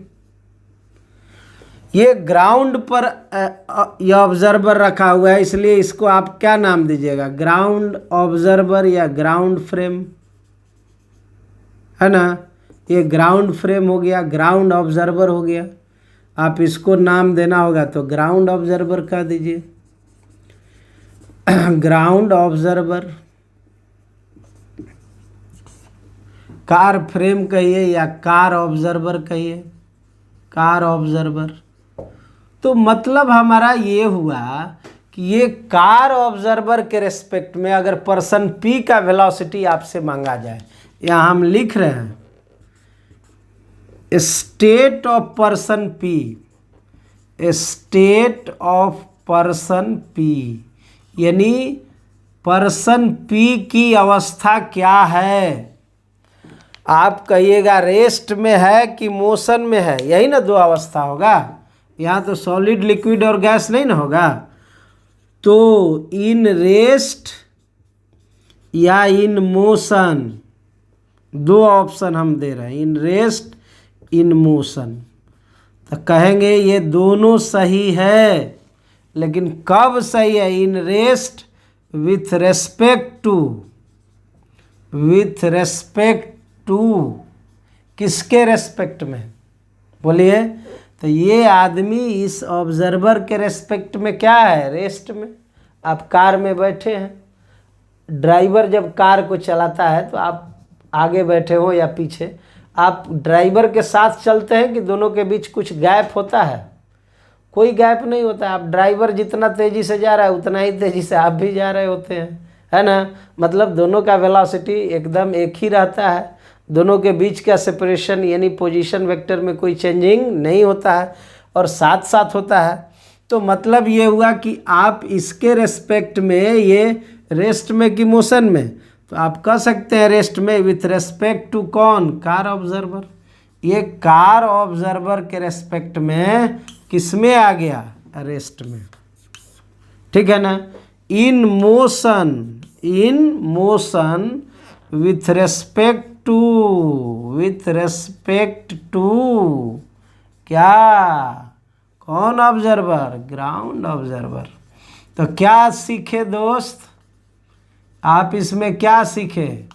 A: ये ग्राउंड पर यह ऑब्जर्वर रखा हुआ है, इसलिए इसको आप क्या नाम दीजिएगा, ग्राउंड ऑब्जर्वर या ग्राउंड फ्रेम, है ना। ये ग्राउंड फ्रेम हो गया, ग्राउंड ऑब्जर्वर हो गया। आप इसको नाम देना होगा तो ग्राउंड ऑब्जर्वर कह दीजिए। ग्राउंड ऑब्जर्वर, कार फ्रेम कहिए या कार ऑब्जर्वर कहिए, कार ऑब्जर्वर। तो मतलब हमारा ये हुआ कि ये कार ऑब्जर्वर के रेस्पेक्ट में अगर पर्सन पी का वेलोसिटी आपसे मांगा जाए, यहाँ हम लिख रहे हैं state of person P, state of person P, यानी पर्सन पी की अवस्था क्या है। आप कहिएगा रेस्ट में है कि मोशन में है, यही ना दो अवस्था होगा। यहाँ तो सॉलिड, लिक्विड और गैस नहीं ना होगा। तो इन रेस्ट या इन मोशन, दो ऑप्शन हम दे रहे हैं, इन रेस्ट, इन मोशन। तो कहेंगे ये दोनों सही है, लेकिन कब सही है? In rest with respect to, with respect to, किसके रेस्पेक्ट में? बोलिए। तो ये आदमी इस ऑब्जर्वर के रेस्पेक्ट में क्या है? रेस्ट में। आप कार में बैठे हैं, ड्राइवर जब कार को चलाता है तो आप आगे बैठे हो या पीछे, आप ड्राइवर के साथ चलते हैं कि दोनों के बीच कुछ गैप होता है? कोई गैप नहीं होता। आप ड्राइवर जितना तेज़ी से जा रहा है उतना ही तेज़ी से आप भी जा रहे होते हैं, है ना। मतलब दोनों का वेलोसिटी एकदम एक ही रहता है, दोनों के बीच का सेपरेशन यानी पोजीशन वेक्टर में कोई चेंजिंग नहीं होता है और साथ साथ होता है। तो मतलब ये हुआ कि आप इसके रेस्पेक्ट में, ये रेस्ट में कि मोशन में, तो आप कह सकते हैं रेस्ट में विथ रेस्पेक्ट टू कौन? Car observer. ये कार ऑब्जर्वर के रेस्पेक्ट में किस में आ गया? रेस्ट में। ठीक है ना। In motion, in motion with respect to, with respect to क्या? कौन ऑब्जर्वर? Ground observer. तो क्या सीखे दोस्त आप इसमें? क्या सीखे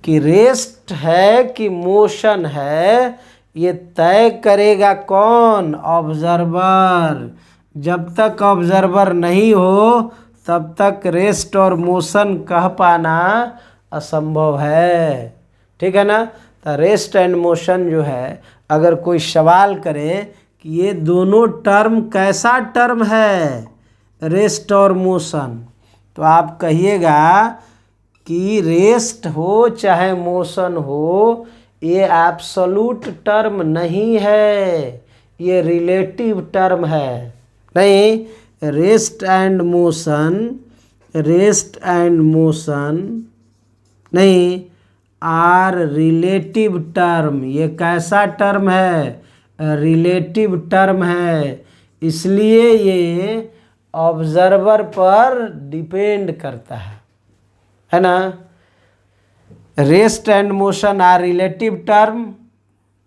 A: कि रेस्ट है कि मोशन है, ये तय करेगा कौन? ऑब्जर्वर। जब तक ऑब्जर्वर नहीं हो तब तक रेस्ट और मोशन कह पाना असंभव है। ठीक है ना। तो रेस्ट एंड मोशन जो है, अगर कोई सवाल करे कि ये दोनों टर्म कैसा टर्म है, रेस्ट और मोशन, तो आप कहिएगा कि रेस्ट हो चाहे मोशन हो, ये एब्सोल्यूट टर्म नहीं है, ये रिलेटिव टर्म है। नहीं, rest and motion, rest and motion नहीं, आर रिलेटिव टर्म। ये कैसा टर्म है? रिलेटिव टर्म है। इसलिए ये ऑब्जर्वर पर डिपेंड करता है ना। Rest and motion are relative term,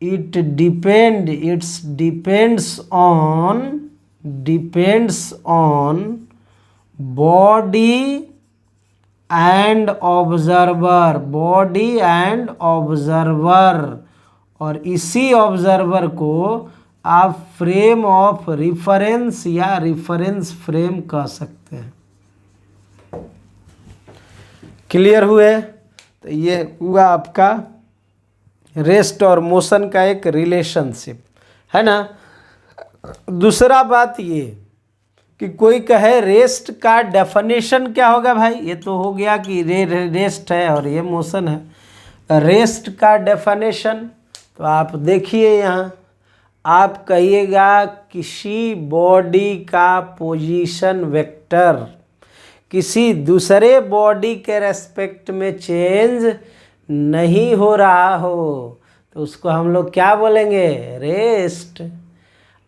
A: it depend, it's depends on body and observer, body and observer. और इसी ऑब्जर्वर को आप फ्रेम ऑफ रिफरेंस या रिफरेंस फ्रेम कह सकते हैं। क्लियर हुए? तो ये हुआ आपका रेस्ट और मोशन का एक रिलेशनशिप, है ना। दूसरा बात ये कि कोई कहे रेस्ट का डेफिनेशन क्या होगा? भाई ये तो हो गया कि रेस्ट है और ये मोशन है। रेस्ट का डेफिनेशन तो आप देखिए, यहाँ आप कहिएगा किसी बॉडी का पोजीशन वेक्टर किसी दूसरे बॉडी के रेस्पेक्ट में चेंज नहीं हो रहा हो तो उसको हम लोग क्या बोलेंगे? रेस्ट।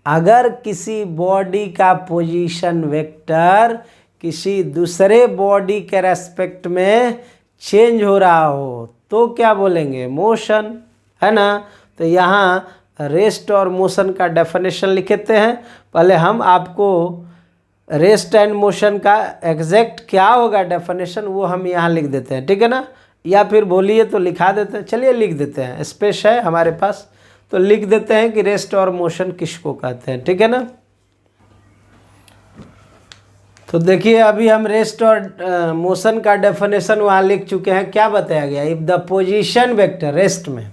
A: अगर किसी बॉडी का पोजीशन वेक्टर किसी दूसरे बॉडी के रेस्पेक्ट में चेंज हो रहा हो तो क्या बोलेंगे? मोशन, है ना। तो यहाँ रेस्ट और मोशन का डेफिनेशन लिखते हैं। पहले हम आपको रेस्ट एंड मोशन का एग्जैक्ट क्या होगा डेफिनेशन वो हम यहाँ लिख देते हैं, ठीक है ना। या फिर बोलिए तो लिखा देते हैं। चलिए लिख देते हैं, स्पेस है हमारे पास तो लिख देते हैं कि रेस्ट और मोशन किसको कहते हैं, ठीक है ना। तो देखिए अभी हम रेस्ट और मोशन का डेफिनेशन वहाँ लिख चुके हैं। क्या बताया गया, if the position vector, rest में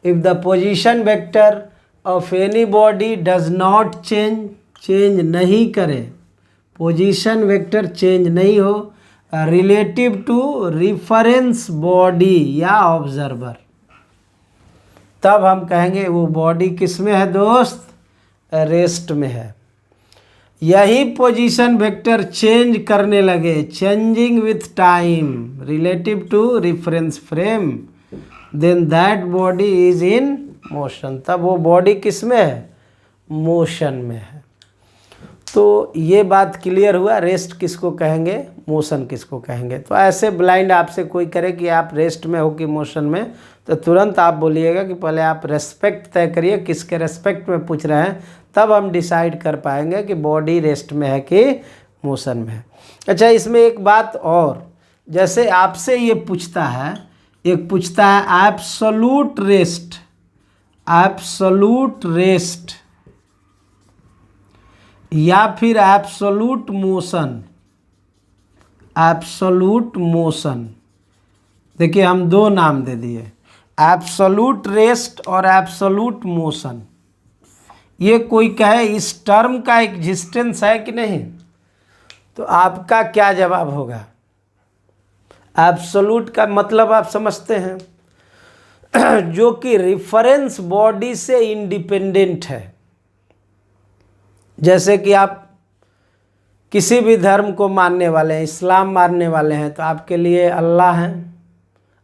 A: if the position vector of any body does not change, change नहीं करे, पोजीशन वेक्टर चेंज नहीं हो रिलेटिव टू रिफरेंस बॉडी या ऑब्जर्वर, तब हम कहेंगे वो बॉडी किस में है दोस्त, रेस्ट में है। यही पोजीशन वेक्टर चेंज करने लगे, changing with time relative to reference frame, then that body is in motion, तब वो बॉडी किस में है, मोशन में है। तो ये बात क्लियर हुआ, रेस्ट किसको कहेंगे, मोशन किसको कहेंगे। तो ऐसे ब्लाइंड आपसे कोई करे कि आप रेस्ट में हो कि मोशन में, तो तुरंत आप बोलिएगा कि पहले आप रेस्पेक्ट तय करिए, किसके रेस्पेक्ट में पूछ रहे हैं, तब हम डिसाइड कर पाएंगे कि बॉडी रेस्ट में है कि मोशन में है। अच्छा, इसमें एक बात और, जैसे आपसे ये पूछता है, एक पूछता है एब्सोल्यूट रेस्ट, एब्सोल्यूट रेस्ट या फिर एब्सोल्यूट मोशन, एब्सोल्यूट मोशन। देखिए हम दो नाम दे दिए, एब्सोल्यूट रेस्ट और एब्सोल्यूट मोशन। ये कोई कहे इस टर्म का एग्जिस्टेंस है कि नहीं, तो आपका क्या जवाब होगा। एब्सोल्यूट का मतलब आप समझते हैं, जो कि रिफरेंस बॉडी से इंडिपेंडेंट है। जैसे कि आप किसी भी धर्म को मानने वाले हैं, इस्लाम मानने वाले हैं, तो आपके लिए अल्लाह हैं,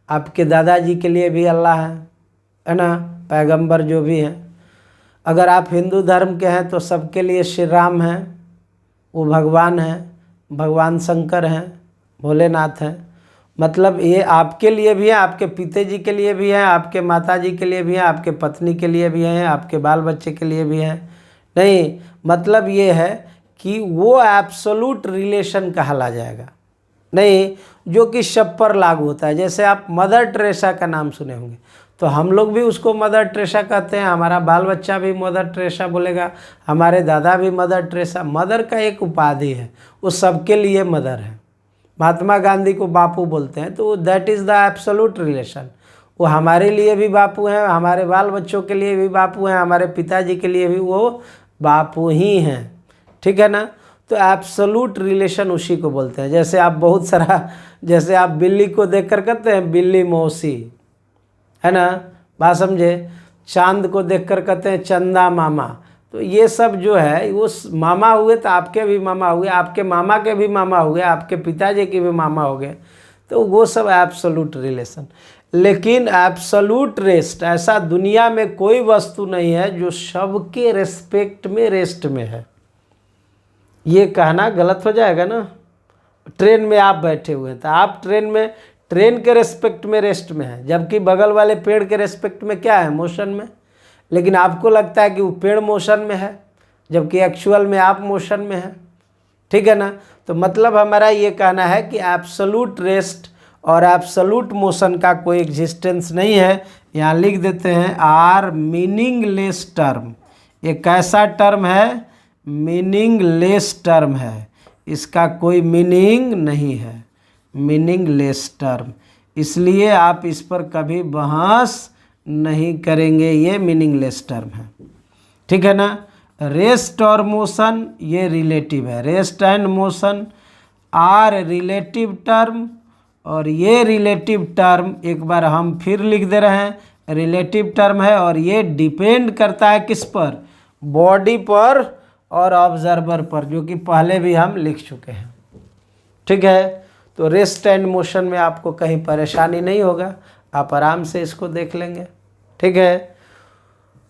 A: आपके दादाजी के लिए भी अल्लाह है ना, पैगंबर जो भी हैं। अगर आप हिंदू धर्म के हैं तो सबके लिए श्री राम हैं, वो भगवान हैं, भगवान शंकर हैं, भोलेनाथ हैं। मतलब ये आपके लिए भी है, आपके पिताजी के लिए भी है, आपके माताजी के लिए भी है, आपके पत्नी के लिए भी है, आपके बाल बच्चे के लिए भी है। नहीं, मतलब ये है कि वो एब्सोल्यूट रिलेशन कहला जाएगा, नहीं जो कि सब पर लागू होता है। जैसे आप मदर टेरेसा का नाम सुने होंगे, तो हम लोग भी उसको मदर टेरेसा कहते हैं, हमारा बाल बच्चा भी मदर टेरेसा बोलेगा, हमारे दादा भी मदर टेरेसा। मदर का एक उपाधि है, वो सबके लिए मदर है। महात्मा गांधी को बापू बोलते हैं, तो that is the absolute relation. वो हमारे लिए भी बापू हैं, हमारे बाल बच्चों के लिए भी बापू हैं, हमारे पिताजी के लिए भी वो बापू ही हैं, ठीक है ना। तो एब्सोल्यूट रिलेशन उसी को बोलते हैं। जैसे आप बहुत सारा, जैसे आप बिल्ली को देखकर कहते हैं बिल्ली मौसी, है ना, बात समझे। चांद को देखकर कहते हैं चंदा मामा। तो ये सब जो है वो मामा हुए, तो आपके भी मामा हुए, आपके मामा के भी मामा हुए, आपके पिताजी के भी मामा हो गए, तो वो सब एब्सोल्यूट रिलेशन। लेकिन एब्सोल्यूट रेस्ट, ऐसा दुनिया में कोई वस्तु नहीं है जो सबके रेस्पेक्ट में रेस्ट में है। ये कहना गलत हो जाएगा ना। ट्रेन में आप बैठे हुए हैं, तो आप ट्रेन में, ट्रेन के रेस्पेक्ट में रेस्ट में है, जबकि बगल वाले पेड़ के रेस्पेक्ट में क्या है, मोशन में। लेकिन आपको लगता है कि वो पेड़ मोशन में है, जबकि एक्चुअल में आप मोशन में हैं, ठीक है ना। तो मतलब हमारा ये कहना है कि एब्सोल्यूट रेस्ट और एब्सोल्यूट मोशन का कोई एग्जिस्टेंस नहीं है। यहाँ लिख देते हैं आर मीनिंगलेस टर्म। ये कैसा टर्म है, मीनिंगलेस टर्म है, इसका कोई मीनिंग नहीं है, मीनिंगलेस टर्म। इसलिए आप इस पर कभी बहस नहीं करेंगे, ये मीनिंगलेस टर्म है, ठीक है ना। रेस्ट और मोशन ये रिलेटिव है, rest and motion are relative term, और ये रिलेटिव टर्म एक बार हम फिर लिख दे रहे हैं, रिलेटिव टर्म है और ये डिपेंड करता है किस पर, बॉडी पर और ऑब्जर्वर पर, जो कि पहले भी हम लिख चुके हैं, ठीक है। तो रेस्ट एंड मोशन में आपको कहीं परेशानी नहीं होगा, आप आराम से इसको देख लेंगे, ठीक है।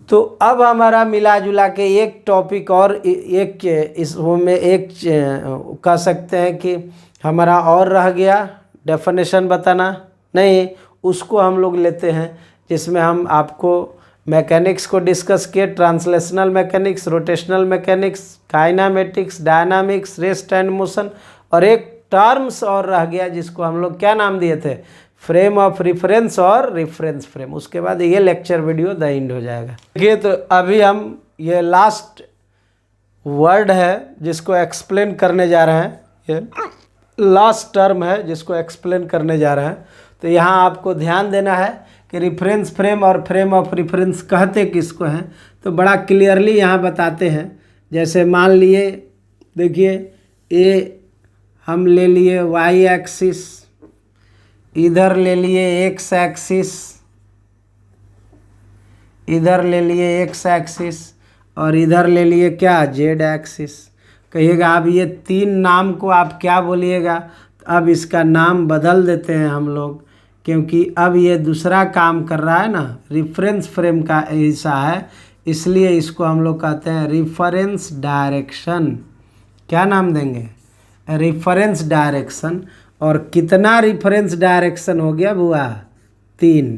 A: तो अब हमारा मिला जुला के एक टॉपिक और एक इसमें एक कह सकते हैं कि हमारा और रह गया, डेफिनेशन बताना। नहीं, उसको हम लोग लेते हैं, जिसमें हम आपको मैकेनिक्स को डिस्कस किए, translational mechanics, rotational mechanics, kinematics, dynamics, rest and motion, और एक टर्म्स और रह गया जिसको हम लोग क्या नाम दिए थे, फ्रेम ऑफ रेफरेंस और रेफरेंस फ्रेम। उसके बाद ये लेक्चर वीडियो द एंड हो जाएगा। देखिए तो अभी हम ये लास्ट वर्ड है जिसको एक्सप्लेन करने जा रहे हैं, ये लास्ट टर्म है जिसको एक्सप्लेन करने जा रहे हैं। तो यहाँ आपको ध्यान देना है कि रेफरेंस फ्रेम और फ्रेम ऑफ रेफरेंस कहते किसको हैं, तो बड़ा क्लियरली यहाँ बताते हैं। जैसे मान लिए, देखिए ये हम ले लिए वाई एक्सिस, इधर ले लिए एक्स एक्सिस, इधर ले लिए एक्स एक्सिस और इधर ले लिए क्या, जेड एक्सिस। कहिएगा अब ये तीन नाम को आप क्या बोलिएगा, तो अब इसका नाम बदल देते हैं हम लोग, क्योंकि अब ये दूसरा काम कर रहा है ना, रेफरेंस फ्रेम का हिस्सा है, इसलिए इसको हम लोग कहते हैं रेफरेंस डायरेक्शन। क्या नाम देंगे, रेफरेंस डायरेक्शन। और कितना रेफरेंस डायरेक्शन हो गया बुआ, 3।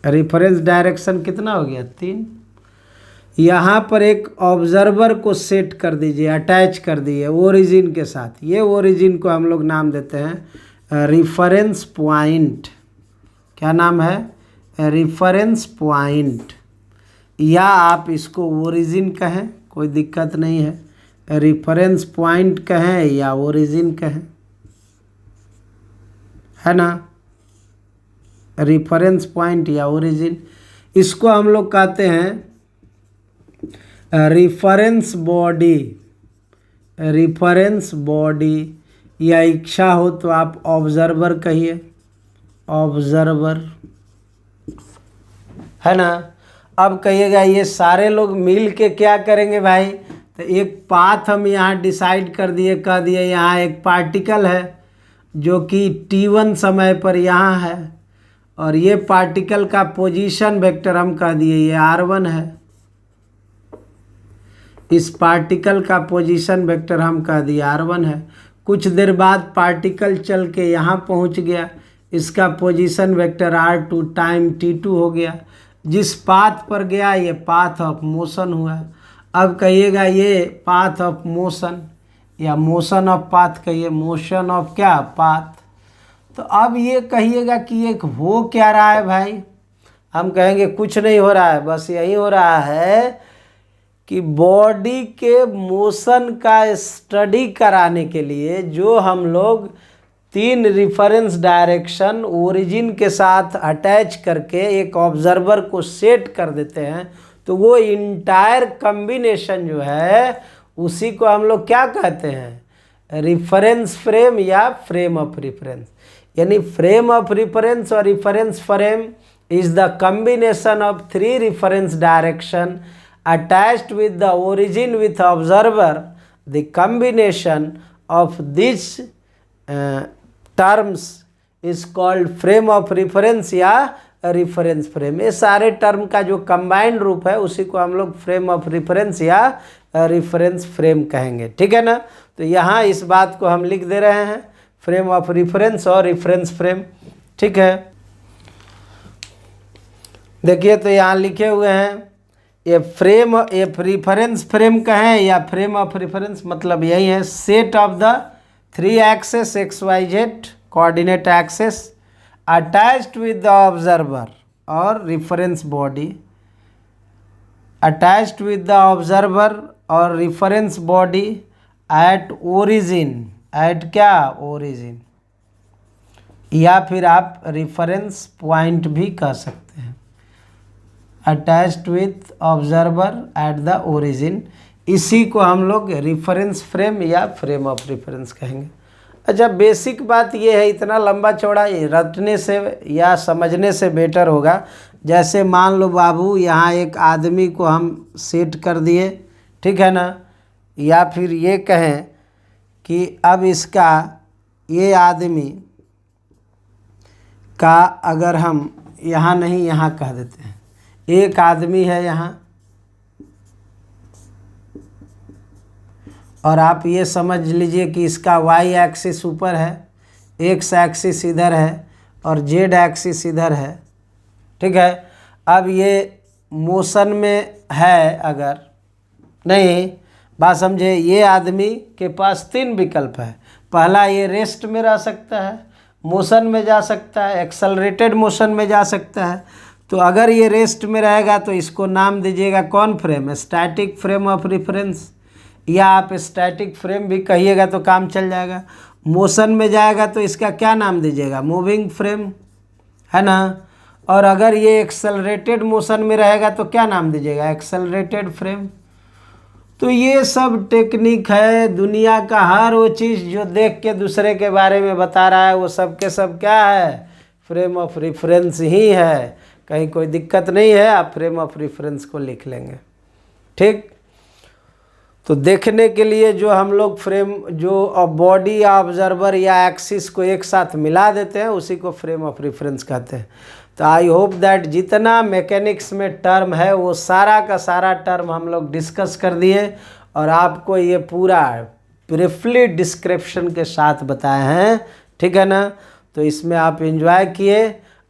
A: रेफरेंस डायरेक्शन कितना हो गया, 3। यहाँ पर एक ऑब्जर्वर को सेट कर दीजिए, अटैच कर दीजिए ओरिजिन के साथ। ये ओरिजिन को हम लोग नाम देते हैं रेफरेंस पॉइंट। क्या नाम है, रेफरेंस पॉइंट, या आप इसको ओरिजिन कहें, कोई दिक्कत नहीं है। रेफरेंस पॉइंट कहें या ओरिजिन कहें, है ना, रेफरेंस पॉइंट या ओरिजिन। इसको हम लोग कहते हैं रेफरेंस बॉडी, रेफरेंस बॉडी, या इच्छा हो तो आप ऑब्जर्वर कहिए, ऑब्जर्वर, है ना। अब कहिएगा ये सारे लोग मिल के क्या करेंगे भाई, तो एक पाथ हम यहाँ डिसाइड कर दिए, कह दिए यहाँ एक पार्टिकल है जो कि t1 समय पर यहाँ है, और ये पार्टिकल का पोजीशन वेक्टर हम कह दिए ये r1 है। इस पार्टिकल का पोजीशन वेक्टर हम कह दिए r1 है। कुछ देर बाद पार्टिकल चल के यहाँ पहुँच गया, इसका position vector r2 time t2 हो गया। जिस पाथ पर गया ये पाथ ऑफ मोशन हुआ। अब कहिएगा ये पाथ ऑफ मोशन या मोशन ऑफ पाथ कहिए, मोशन ऑफ क्या, पाथ। तो अब ये कहिएगा कि ये हो क्या रहा है भाई, हम कहेंगे कुछ नहीं हो रहा है, बस यही हो रहा है कि बॉडी के मोशन का स्टडी कराने के लिए जो हम लोग 3 रेफरेंस डायरेक्शन ओरिजिन के साथ अटैच करके एक ऑब्जर्वर को सेट कर देते हैं, तो वो इंटायर कॉम्बिनेशन जो है उसी को हम लोग क्या कहते हैं, रेफरेंस फ्रेम या फ्रेम ऑफ रेफरेंस। यानी फ्रेम ऑफ रेफरेंस और reference frame is the combination of 3 reference direction attached with the origin with observer. The combination of these terms is called frame of reference या reference frame। ये सारे टर्म का जो कंबाइंड रूप है उसी को हम लोग फ्रेम ऑफ रेफरेंस या रेफरेंस फ्रेम कहेंगे, ठीक है ना। तो यहाँ इस बात को हम लिख दे रहे हैं, फ्रेम ऑफ रेफरेंस और रेफरेंस फ्रेम, ठीक है। देखिए तो यहाँ लिखे हुए हैं ये फ्रेम, ये रेफरेंस फ्रेम कहें या फ्रेम ऑफ रेफरेंस, मतलब यही है, set of the 3 axes XYZ coordinate axes attached with the observer और reference body, attached with the observer और reference body at origin, at क्या, ओरिजिन, या फिर आप रेफरेंस पॉइंट भी कह सकते हैं, attached with observer at the origin. इसी को हम लोग रेफरेंस फ्रेम या फ्रेम ऑफ रेफरेंस कहेंगे। अच्छा, बेसिक बात ये है, इतना लंबा चौड़ा रटने से या समझने से बेटर होगा। जैसे मान लो बाबू यहाँ एक आदमी को हम सेट कर दिए, ठीक है ना, या फिर ये कहें कि अब इसका, ये आदमी का अगर हम यहाँ नहीं यहाँ कह देते हैं, एक आदमी है यहाँ, और आप ये समझ लीजिए कि इसका वाई एक्सिस ऊपर है, एक्स एक्सिस इधर है और जेड एक्सिस इधर है, ठीक है। अब ये मोशन में है, अगर नहीं बात समझे, ये आदमी के पास 3 विकल्प है। पहला ये रेस्ट में रह सकता है, मोशन में जा सकता है, एक्सेलरेटेड मोशन में जा सकता है। तो अगर ये रेस्ट में रहेगा तो इसको नाम दीजिएगा कौन frame, static frame of reference, या आप स्टैटिक फ्रेम भी कहिएगा तो काम चल जाएगा। मोशन में जाएगा तो इसका क्या नाम दीजिएगा, मूविंग फ्रेम, है ना। और अगर ये एक्सेलरेटेड मोशन में रहेगा तो क्या नाम दीजिएगा, एक्सेलरेटेड फ्रेम। तो ये सब टेक्निक है, दुनिया का हर वो चीज़ जो देख के दूसरे के बारे में बता रहा है वो सब के सब क्या है, फ्रेम ऑफ रेफरेंस ही है। कहीं कोई दिक्कत नहीं है, आप फ्रेम ऑफ रेफरेंस को लिख लेंगे, ठीक। तो देखने के लिए जो हम लोग फ्रेम, जो बॉडी ऑब्जर्वर या एक्सिस को एक साथ मिला देते हैं उसी को फ्रेम ऑफ रेफरेंस कहते हैं। तो आई होप दैट जितना मैकेनिक्स में टर्म है वो सारा का सारा टर्म हम लोग डिस्कस कर दिए और आपको ये पूरा ब्रीफली डिस्क्रिप्शन के साथ बताए हैं, ठीक है ना। तो इसमें आप एंजॉय किए।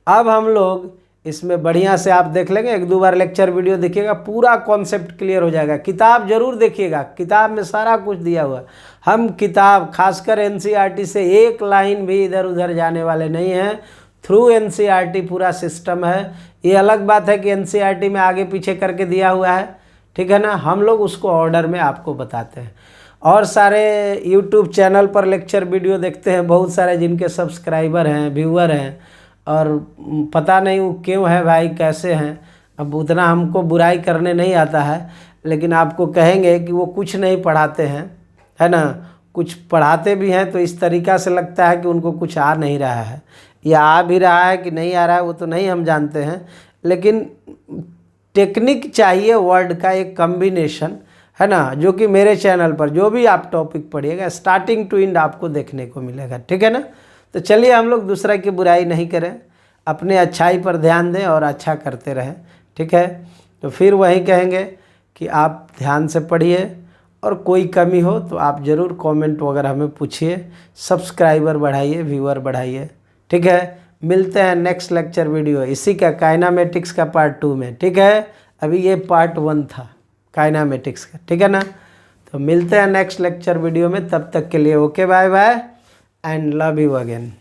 A: अब हम लोग इसमें बढ़िया से आप देख लेंगे, एक दो बार लेक्चर वीडियो देखिएगा, पूरा कॉन्सेप्ट क्लियर हो जाएगा। किताब जरूर देखिएगा, किताब में सारा कुछ दिया हुआ है। हम किताब खासकर एनसीईआरटी से एक लाइन भी इधर उधर जाने वाले नहीं हैं। थ्रू एनसीईआरटी पूरा सिस्टम है। ये अलग बात है कि एनसीईआरटी में आगे पीछे करके दिया हुआ है, ठीक है ना, हम लोग उसको ऑर्डर में आपको बताते हैं। और सारे यूट्यूब चैनल पर लेक्चर वीडियो देखते हैं बहुत सारे, जिनके सब्सक्राइबर हैं, व्यूअर हैं, और पता नहीं वो क्यों है भाई, कैसे हैं। अब उतना हमको बुराई करने नहीं आता है, लेकिन आपको कहेंगे कि वो कुछ नहीं पढ़ाते हैं, है ना। कुछ पढ़ाते भी हैं तो इस तरीक़ा से लगता है कि उनको कुछ आ नहीं रहा है, या आ भी रहा है कि नहीं आ रहा है वो तो नहीं हम जानते हैं। लेकिन टेक्निक चाहिए वर्ड का एक कम्बिनेशन, है ना, जो कि मेरे चैनल पर जो भी आप टॉपिक पढ़िएगा स्टार्टिंग टू एंड आपको देखने को मिलेगा, ठीक है ना। तो चलिए हम लोग दूसरा की बुराई नहीं करें, अपने अच्छाई पर ध्यान दें और अच्छा करते रहें, ठीक है। तो फिर वही कहेंगे कि आप ध्यान से पढ़िए, और कोई कमी हो तो आप ज़रूर कमेंट वगैरह हमें पूछिए, सब्सक्राइबर बढ़ाइए, व्यूअर बढ़ाइए, ठीक है। मिलते हैं नेक्स्ट लेक्चर वीडियो इसी का काइनामेटिक्स का पार्ट 2 में, ठीक है। अभी ये पार्ट 1 था काइनामेटिक्स का, ठीक है ना। तो मिलते हैं नेक्स्ट लेक्चर वीडियो में, तब तक के लिए okay, bye bye and love you again.